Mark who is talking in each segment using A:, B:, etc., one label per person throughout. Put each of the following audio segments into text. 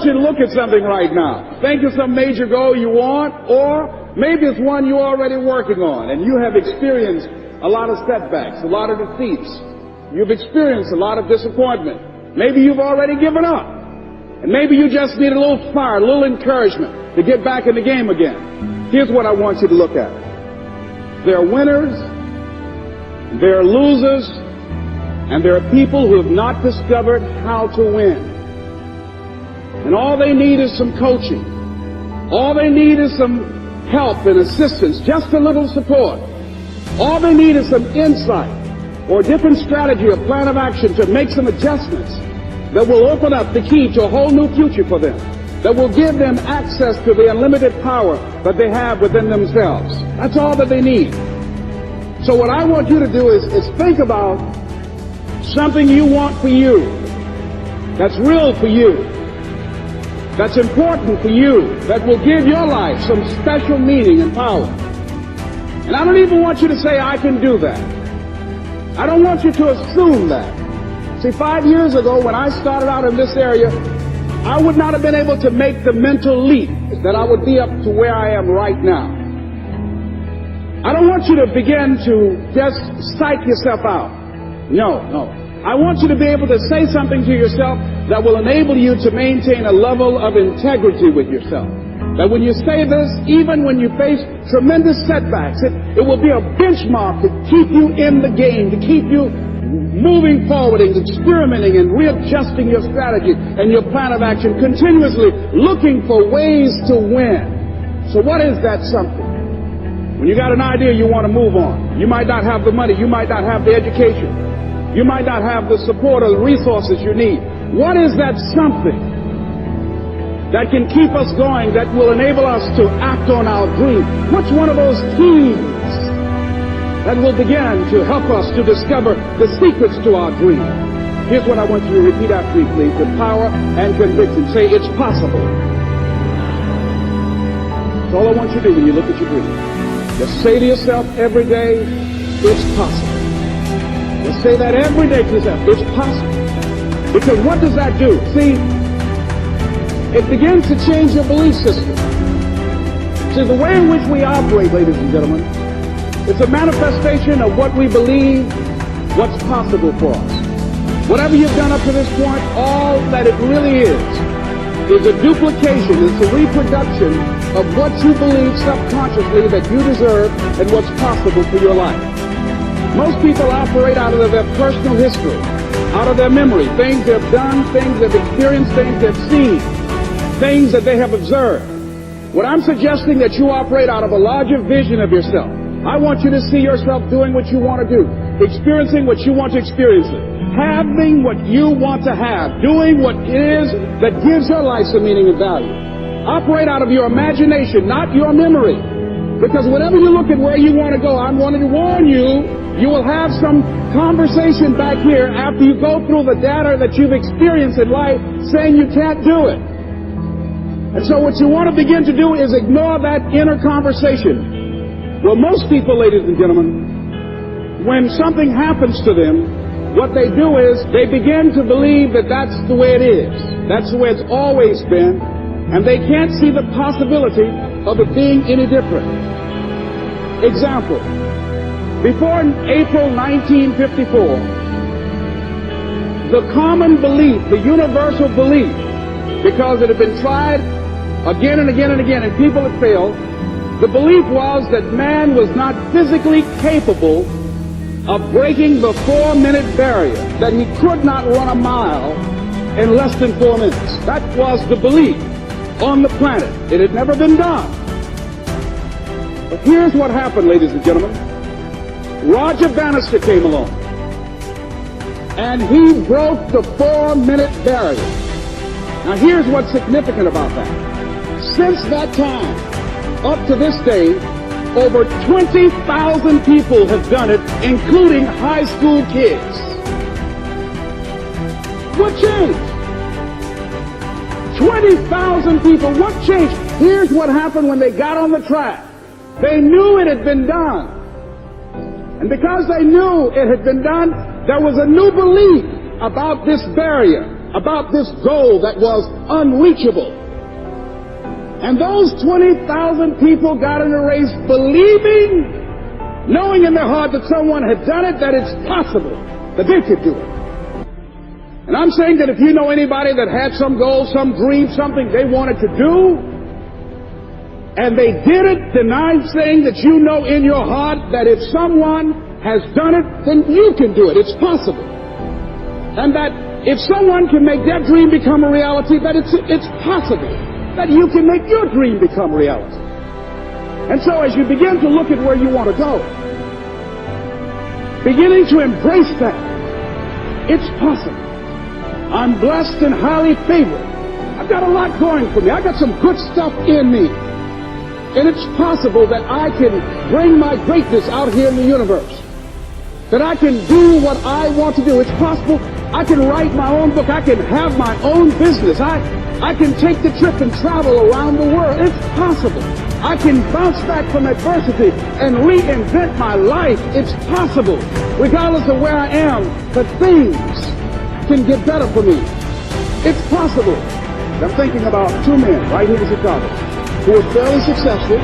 A: you to look at something right now. Think of some major goal you want, or maybe it's one you're already working on, and you have experienced a lot of setbacks, a lot of defeats. You've experienced a lot of disappointment. Maybe you've already given up. And maybe you just need a little fire, a little encouragement to get back in the game again. Here's what I want you to look at. There are winners, there are losers, and there are people who have not discovered how to win. And all they need is some coaching. All they need is some help and assistance, just a little support. All they need is some insight or a different strategy, a plan of action to make some adjustments that will open up the key to a whole new future for them, that will give them access to the unlimited power that they have within themselves. That's all that they need. So what I want you to do is think about something you want for you, that's real for you, that's important for you, that will give your life some special meaning and power. And I don't even want you to say, I can do that. I don't want you to assume that. See, 5 years ago, when I started out in this area, I would not have been able to make the mental leap that I would be up to where I am right now. I don't want you to begin to just psych yourself out. No. I want you to be able to say something to yourself that will enable you to maintain a level of integrity with yourself. That when you say this, even when you face tremendous setbacks, it will be a benchmark to keep you in the game, to keep you moving forward and experimenting and readjusting your strategy and your plan of action, continuously looking for ways to win. So what is that something? When you got an idea you want to move on, you might not have the money, you might not have the education, you might not have the support or the resources you need. What is that something that can keep us going, that will enable us to act on our dream? What's one of those keys that will begin to help us to discover the secrets to our dream? Here's what I want you to repeat after me, please, with power and conviction. Say, it's possible. That's all I want you to do when you look at your dream. Just say to yourself every day, it's possible. Just say that every day to yourself, it's possible. Because what does that do? See, it begins to change your belief system. See, the way in which we operate, ladies and gentlemen, it's a manifestation of what we believe, what's possible for us. Whatever you've done up to this point, all that it really is a duplication, it's a reproduction of what you believe subconsciously that you deserve and what's possible for your life. Most people operate out of their personal history, out of their memory, things they've done, things they've experienced, things they've seen, things that they have observed. What I'm suggesting that you operate out of a larger vision of yourself. I want you to see yourself doing what you want to do, experiencing what you want to experience, having what you want to have, doing what it is that gives your life some meaning and value. Operate out of your imagination, not your memory. Because whenever you look at where you want to go, I'm wanting to warn you, you will have some conversation back here after you go through the data that you've experienced in life saying you can't do it. And so what you want to begin to do is ignore that inner conversation. Well, most people, ladies and gentlemen, when something happens to them, what they do is they begin to believe that that's the way it is. That's the way it's always been. And they can't see the possibility of it being any different. Example. Before April 1954, the common belief, the universal belief, because it had been tried again and again and again and people had failed, the belief was that man was not physically capable of breaking the 4-minute barrier, that he could not run a mile in less than 4 minutes. That was the belief on the planet. It had never been done. But here's what happened, ladies and gentlemen. Roger Bannister came along, and he broke the 4-minute barrier. Now here's what's significant about that. Since that time, up to this day, over 20,000 people have done it, including high school kids. What changed? 20,000 people, what changed? Here's what happened when they got on the track. They knew it had been done. And because they knew it had been done, there was a new belief about this barrier. about this goal that was unreachable. And those 20,000 people got in a race believing, knowing in their heart that someone had done it, that it's possible, that they could do it. And I'm saying that if you know anybody that had some goal, some dream, something they wanted to do, and they did it, then I'm saying that you know in your heart that if someone has done it, then you can do it. It's possible. And that if someone can make their dream become a reality, that it's possible that you can make your dream become reality. And so as you begin to look at where you want to go, beginning to embrace that, it's possible. I'm blessed and highly favored. I've got a lot going for me. I've got some good stuff in me. And it's possible that I can bring my greatness out here in the universe. That I can do what I want to do. It's possible I can write my own book. I can have my own business. I can take the trip and travel around the world. It's possible. I can bounce back from adversity and reinvent my life. It's possible. Regardless of where I am, that things can get better for me. It's possible. I'm thinking about two men right here in Chicago who were fairly successful,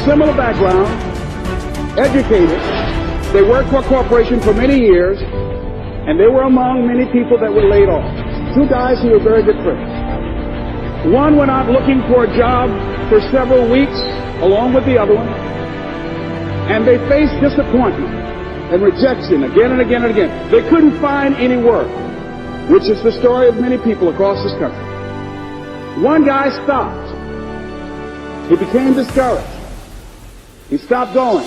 A: similar background, educated. They worked for a corporation for many years, and they were among many people that were laid off. Two guys who were very good friends. One went out looking for a job for several weeks along with the other one, and they faced disappointment and rejection again and again and again. They couldn't find any work, which is the story of many people across this country. One guy stopped. He became discouraged. He stopped going.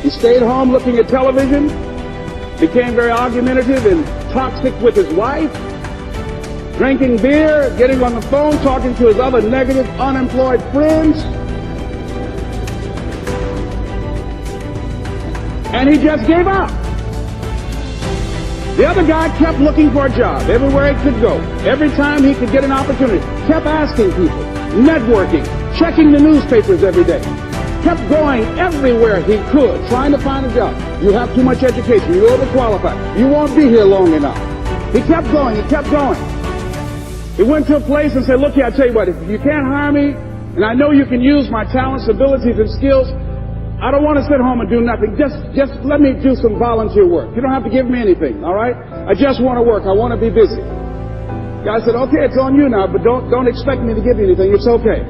A: He stayed home looking at television, became very argumentative and toxic with his wife, drinking beer, getting on the phone, talking to his other negative, unemployed friends. And he just gave up. The other guy kept looking for a job everywhere he could go. Every time he could get an opportunity, kept asking people, networking, checking the newspapers every day. Kept going everywhere he could, trying to find a job. You have too much education. You're overqualified. You won't be here long enough. He kept going. He kept going. He went to a place and said, look here, I tell you what, if you can't hire me, and I know you can use my talents, abilities, and skills, I don't want to sit home and do nothing. Just let me do some volunteer work. You don't have to give me anything, all right? I just want to work. I want to be busy. The guy said, okay, it's on you now, but don't expect me to give you anything. It's okay.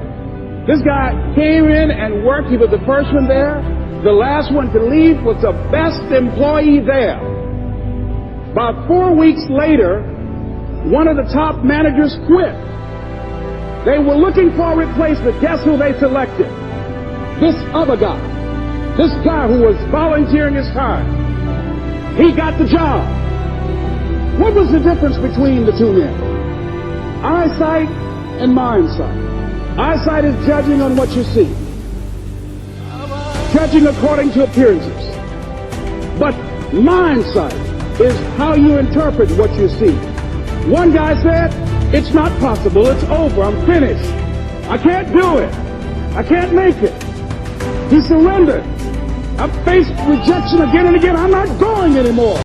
A: This guy came in and worked. He was the first one there. The last one to leave was the best employee there. About 4 weeks later, one of the top managers quit. They were looking for a replacement. Guess who they selected? This other guy. This guy who was volunteering his time. He got the job. What was the difference between the two men? Eyesight and mindsight. Eyesight is judging on what you see. Judging according to appearances. But mindsight is how you interpret what you see. One guy said, it's not possible, it's over, I'm finished. I can't do it. I can't make it. He surrendered. I've faced rejection again and again. I'm not going anymore.